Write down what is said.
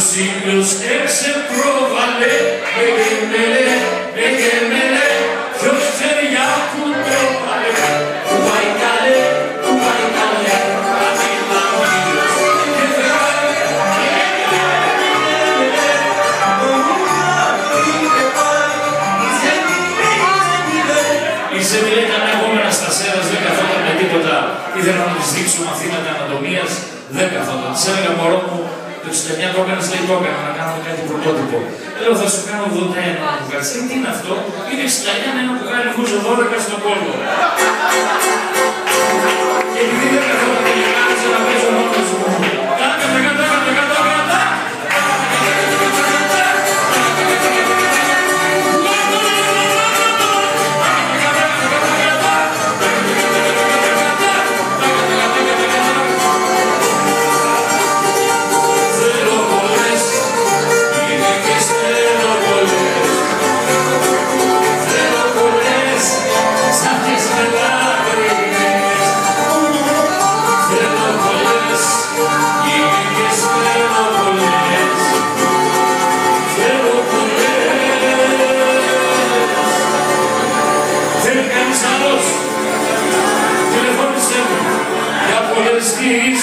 Ποιος ήλιος εξεπρόβαλε, με γεμελέ, ποιος χεριά που πρόβαλε, που πάει καλέ, αμήνα ο ήλιος και φεγάει, η Ζεμιλέ ήταν αγόμενα στα σέρας, δεν καθόταν με τίποτα, ήθελα να της δείξω μαθήματα ανατομίας, δεν καθόταν. Της έλεγα μωρό μου, το 69 το έκανες, λέει το έκανα, να κάνουμε κάτι πρωτότυπο. Λέω θα σου κάνω 81 να μου κάτσει. Τι είναι αυτό, είναι 69 με ένα που κάνει γούζο 12 στον κόλπο. Και επειδή δεν καθόταν τελικά, άρχισε να παίζω μόνος μου. Τηλεφώνησέ μου για πολλές τις